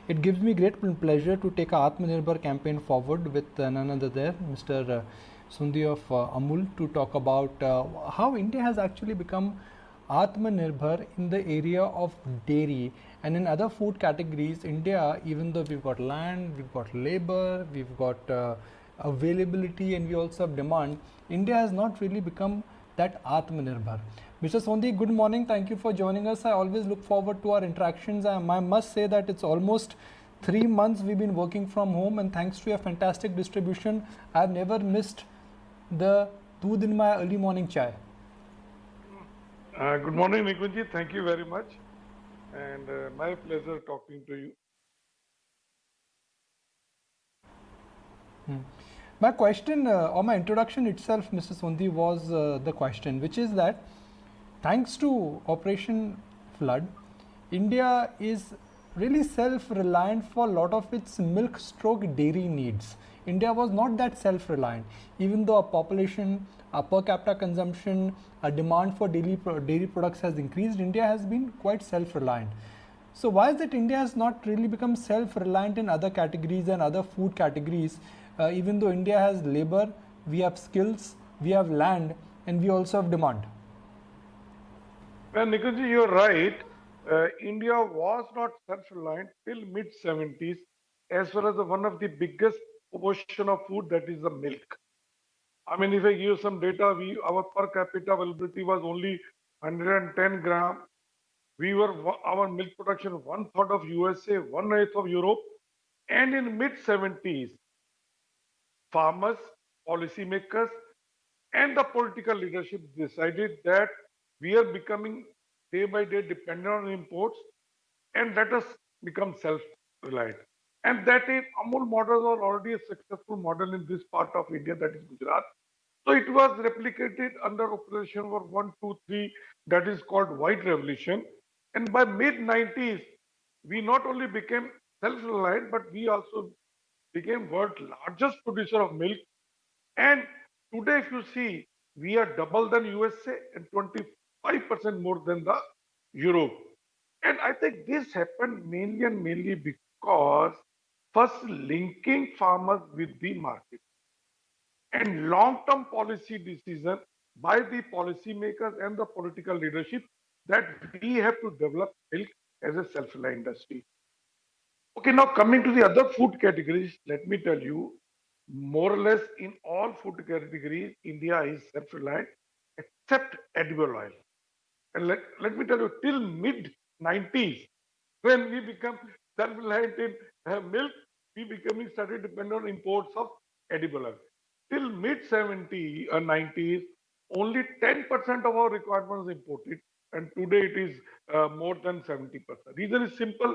It gives me great pleasure to take a Atmanirbhar campaign forward with none other than Mr. Sundi of Amul to talk about how India has actually become Atmanirbhar in the area of dairy and in other food categories. India, even though we've got land, we've got labor, we've got availability, and we also have demand, India has not really become that Atmanirbhar. Mr. Sondi, good morning. Thank you for joining us. I always look forward to our interactions. I must say that it's almost 3 months we've been working from home, and thanks to your fantastic distribution, I've never missed the doodh in my early morning chai. Good morning, Nikunji. Thank you very much. And my pleasure talking to you. My question or my introduction itself, Mr. Sondi, was the question, which is that thanks to Operation Flood, India is really self-reliant for a lot of its milk stroke dairy needs. India was not that self-reliant, even though our population, our per capita consumption, our demand for dairy products has increased. India has been quite self-reliant. So why is it India has not really become self-reliant in other categories and other food categories? Even though India has labor, we have skills, we have land, and we also have demand. Well, Nikunji, you're right. India was not self-reliant till mid-70s, as well as one of the biggest proportion of food, that is the milk. I mean, if I give some data, our per capita availability was only 110 gram. Our milk production one third of USA, one eighth of Europe, and in mid-70s, farmers, policymakers, and the political leadership decided that we are becoming day by day dependent on imports, and let us become self-reliant. And that is Amul models are already a successful model in this part of India, that is Gujarat. So it was replicated under Operation War 1, 2, 3, that is called White Revolution. And by mid 90s, we not only became self-reliant, but we also became world's largest producer of milk. And today, if you see, we are double than USA and 25% more than the Europe. And I think this happened mainly and mainly because first linking farmers with the market and long-term policy decision by the policymakers and the political leadership that we have to develop milk as a self-reliant industry. Okay, now coming to the other food categories, let me tell you, more or less in all food categories, India is self-reliant except edible oil. And let me tell you, till mid 90s, when we become self-reliant in milk, we becoming started dependent on imports of edible oil. Till mid 70s or 90s, only 10% of our requirement was imported, and today it is more than 70%. Reason is simple.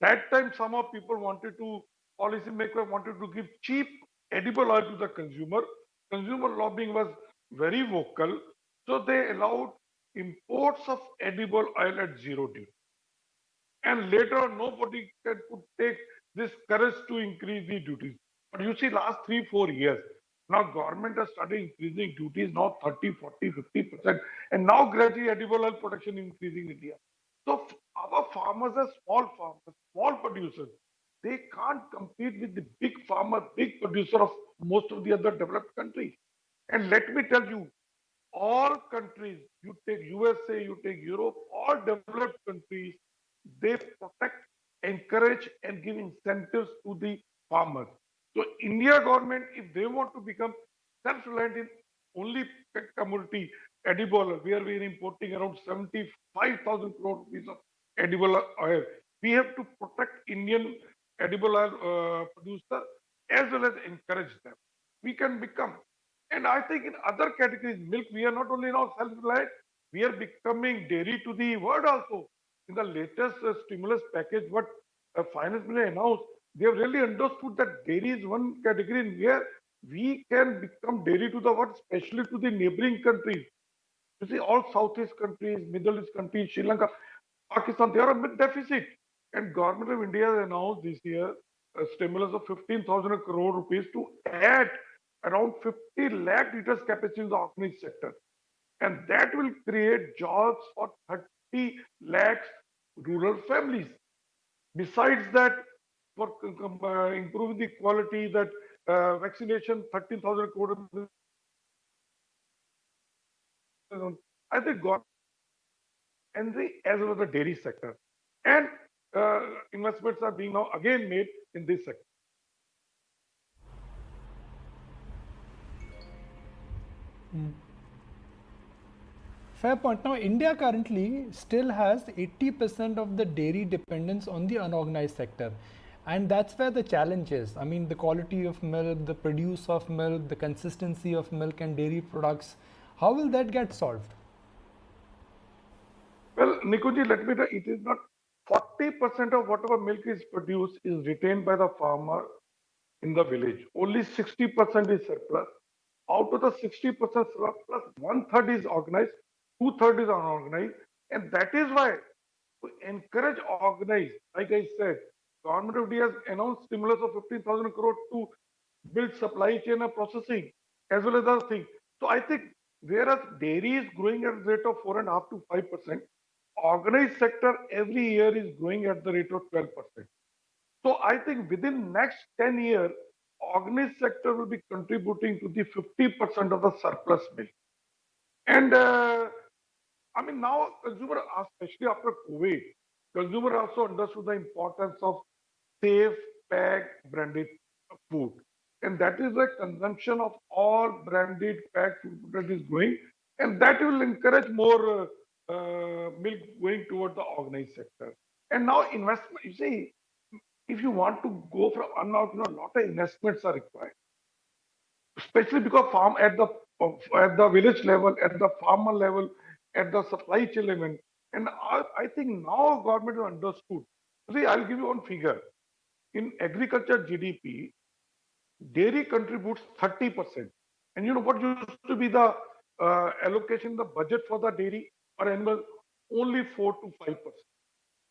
That time, some of people wanted to, policymaker wanted to give cheap edible oil to the consumer. Consumer lobbying was very vocal, so they allowed imports of edible oil at zero duty. And later on, nobody could take this courage to increase the duties. But you see, last 3, 4 years, now government has started increasing duties now 30, 40, 50%. And now gradually edible oil production increasing in India. So our farmers are small farmers, small producers. They can't compete with the big farmer, big producer of most of the other developed countries. And let me tell you, all countries, you take USA, you take Europe, all developed countries, they protect, encourage, and give incentives to the farmers. So India government, if they want to become self-reliant in only commodity edible oil, where we are importing around 75,000 crore rupees of edible oil, we have to protect Indian edible oil producer as well as encourage them. We can become, and I think in other categories, milk, we are not only now self-reliant, we are becoming dairy to the world also. In the latest stimulus package, what finance minister announced, they have really understood that dairy is one category in where we can become dairy to the world, especially to the neighboring countries. You see, all Southeast countries, Middle East countries, Sri Lanka, Pakistan, they are a mid deficit. And government of India has announced this year a stimulus of 15,000 crore rupees to add around 50 lakh liters capacity in the organic sector. And that will create jobs for 30 lakhs rural families. Besides that, for improving the quality, that vaccination 13,000 crore. I think government and the as well as the dairy sector, and investments are being now again made in this sector. Fair point. Now, India currently still has 80% of the dairy dependence on the unorganized sector. And that's where the challenge is. I mean, the quality of milk, the produce of milk, the consistency of milk and dairy products. How will that get solved? Well, Nikunji, let me tell you, it is not 40% of whatever milk is produced is retained by the farmer in the village. Only 60% is surplus. Out of the 60% surplus, one third is organized, two third is unorganized, and that is why to encourage organized, like I said, Government of India has announced stimulus of 15,000 crore to build supply chain and processing as well as other things. So I think whereas dairy is growing at the rate of 4.5 to 5%, organized sector every year is growing at the rate of 12%. So I think within next 10 years, organized sector will be contributing to the 50% of the surplus milk. And I mean now consumer, especially after COVID, consumer also understood the importance of safe, packed, branded food. And that is the consumption of all branded packed food that is growing. And that will encourage more milk going toward the organized sector. And now investment, you see, if you want to go from unorganized, a lot of investments are required, especially because farm at the village level, at the farmer level, at the supply chain level. And I think now government has understood. See, I'll give you one figure. In agriculture GDP, dairy contributes 30%. And you know what used to be the allocation, the budget for the dairy or animal? Only 4 to 5%.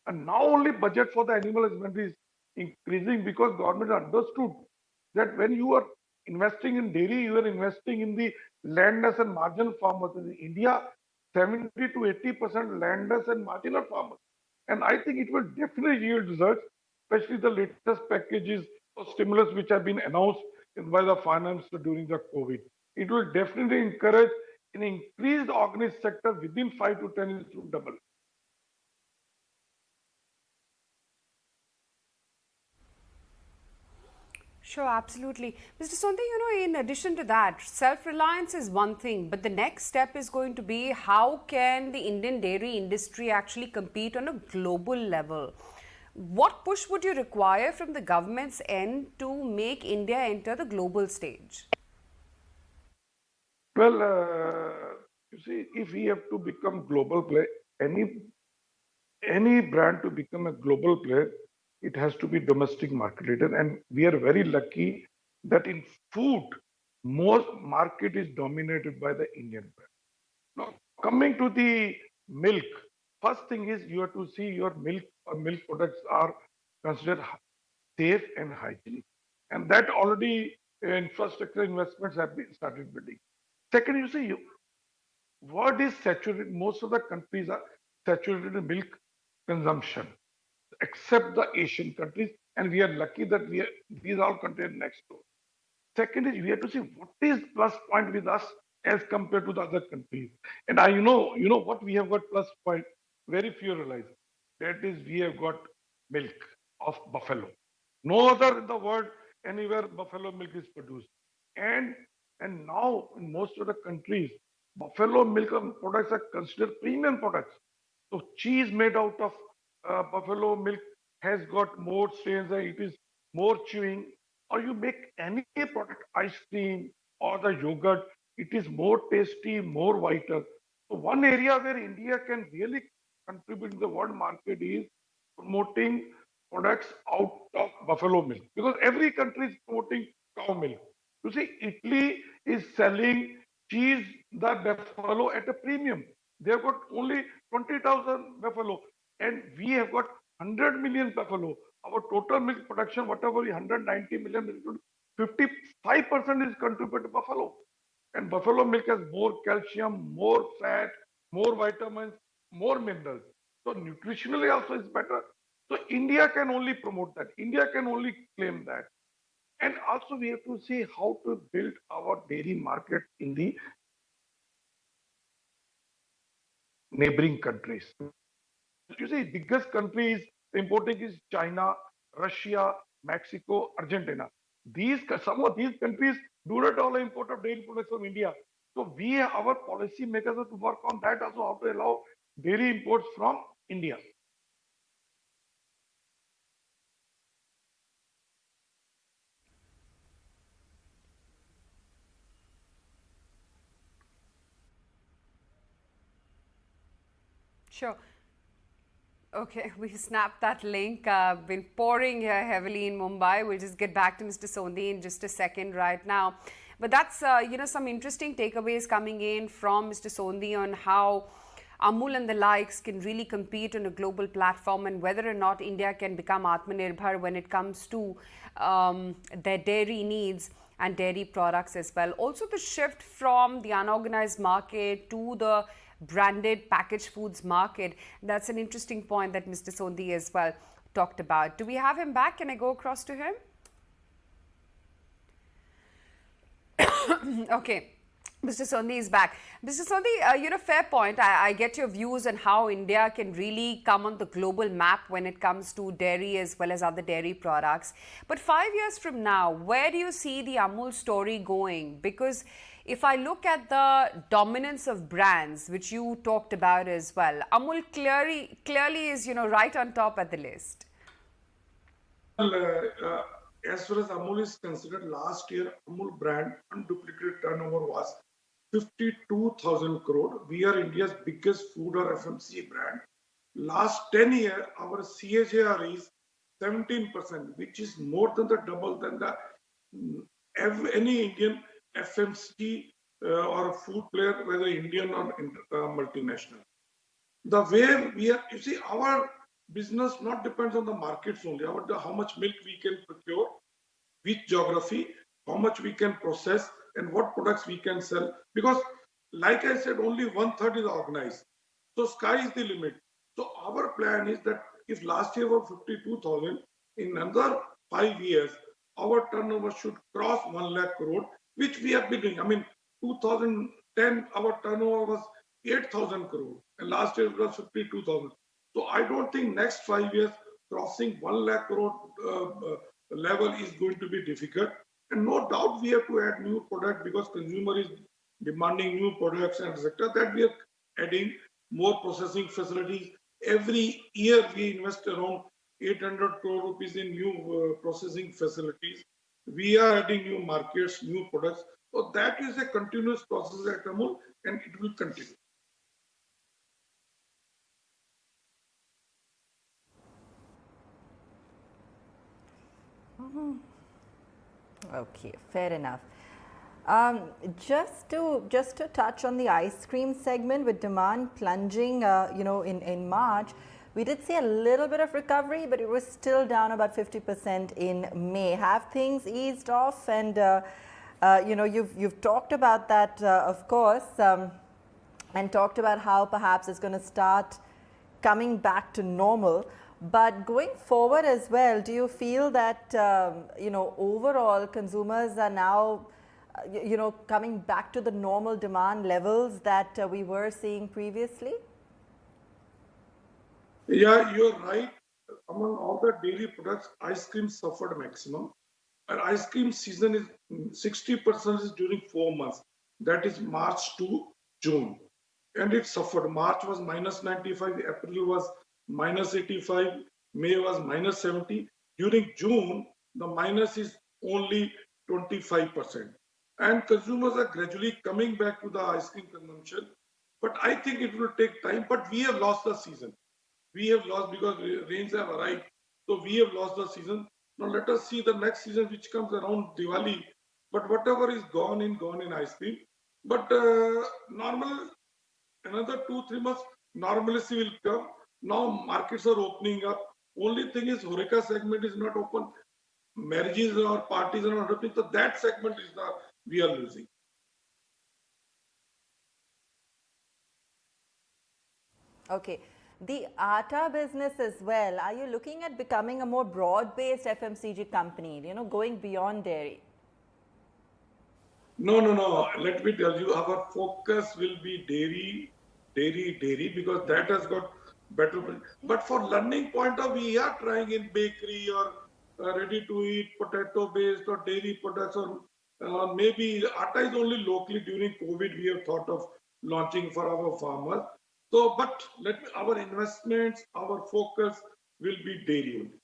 And now only budget for the animal husbandry is increasing because government understood that when you are investing in dairy, you are investing in the landless and marginal farmers. In India, 70 to 80% landless and marginal farmers. And I think it will definitely yield results, especially the latest packages of stimulus which have been announced by the finance during the COVID. It will definitely encourage an increased organized sector within 5 to 10 years to double. Sure, absolutely. Mr. Sondhi, in addition to that, self-reliance is one thing, but the next step is going to be how can the Indian dairy industry actually compete on a global level? What push would you require from the government's end to make India enter the global stage? Well, you see, if we have to become global player, any brand to become a global player, it has to be domestic marketed. And we are very lucky that in food, most market is dominated by the Indian brand. Now, coming to the milk, first thing is you have to see your milk or milk products are considered safe and hygienic. And that already infrastructure investments have been started building. Second, you see, world is saturated. Most of the countries are saturated in milk consumption, except the Asian countries, and we are lucky that these all countries next door. Second is we have to see what is plus point with us as compared to the other countries. And you know what we have got plus point. Very few realize that is we have got milk of buffalo. No other in the world anywhere buffalo milk is produced. And and now in most of the countries, buffalo milk products are considered premium products. So cheese made out of buffalo milk has got more strains and it is more chewing. Or you make any product, ice cream or the yogurt, it is more tasty, more vital. So one area where India can really contribute to the world market is promoting products out of buffalo milk because every country is promoting cow milk. You see, Italy is selling cheese, the buffalo at a premium. They have got only 20,000 buffalo, and we have got 100 million buffalo. Our total milk production, whatever, 190 million, 55% is contributed to buffalo. And buffalo milk has more calcium, more fat, more vitamins, more minerals. So nutritionally also is better. So India can only promote that. India can only claim that. And also we have to see how to build our dairy market in the neighboring countries. You see, biggest countries importing is China, Russia, Mexico, Argentina. Some of these countries do not allow import of dairy products from India. So our policy makers have to work on that also, how to allow dairy imports from India. Sure. Okay, we snapped that link. Been pouring heavily in Mumbai. We'll just get back to Mr. Sondhi in just a second right now. But that's, some interesting takeaways coming in from Mr. Sondhi on how Amul and the likes can really compete on a global platform and whether or not India can become Atmanirbhar when it comes to their dairy needs and dairy products as well. Also, the shift from the unorganized market to the branded packaged foods market. That's an interesting point that Mr. Sondhi as well talked about. Do we have him back? Can I go across to him? Okay. Mr. Sondhi is back. Mr. Sondhi, fair point. I get your views on how India can really come on the global map when it comes to dairy as well as other dairy products. But 5 years from now, where do you see the Amul story going? Because if I look at the dominance of brands, which you talked about as well, Amul clearly is, right on top at the list. Well, as far as Amul is considered, last year Amul brand unduplicated turnover was 52,000 crore. We are India's biggest food or FMCG brand. Last 10 years, our CAGR is 17%, which is more than the double than the any Indian FMCG or food player, whether Indian or multinational. The way we are, you see, our business not depends on the markets only, how much milk we can procure, which geography, how much we can process, and what products we can sell. Because, like I said, only 1/3 is organized. So sky is the limit. So our plan is that if last year was 52,000, in another 5 years, our turnover should cross 1 lakh crore, which we have been doing. I mean, 2010, our turnover was 8,000 crore, and last year it was 52,000. So I don't think next 5 years crossing 1 lakh crore level is going to be difficult. And no doubt we have to add new product because consumer is demanding new products and etc. That we are adding more processing facilities. Every year we invest around 800 crore rupees in new processing facilities. We are adding new markets, new products. So that is a continuous process at Amul, and it will continue. Okay, fair enough. Just to touch on the ice cream segment with demand plunging, in March, we did see a little bit of recovery, but it was still down about 50% in May. Have things eased off? And you've talked about that, of course, and talked about how perhaps it's going to start coming back to normal. But going forward as well, do you feel that, overall consumers are now, coming back to the normal demand levels that we were seeing previously? Yeah, you're right. Among all the dairy products, ice cream suffered maximum. And ice cream season is 60% is during 4 months. That is March to June. And it suffered. March was -95, April was -85, May was -70. During June, the minus is only 25%. And consumers are gradually coming back to the ice cream consumption. But I think it will take time. But we have lost the season. We have lost because rains have arrived. So we have lost the season. Now let us see the next season which comes around Diwali. But whatever is gone in ice cream. But normal, another 2-3 months, normalcy will come. Now markets are opening up. Only thing is HoReCa segment is not open. Marriages or parties are not opening. So that segment is we are losing. Okay. the atta business as well. Are you looking at becoming a more broad-based FMCG company, you know, going beyond dairy? No, no, no. Let me tell you, our focus will be dairy, because that has got better. But for learning point of view, we are trying in bakery or ready to eat potato based or dairy products, or maybe atta is only locally during COVID we have thought of launching for our farmers. So, but our investments, our focus will be dairy only.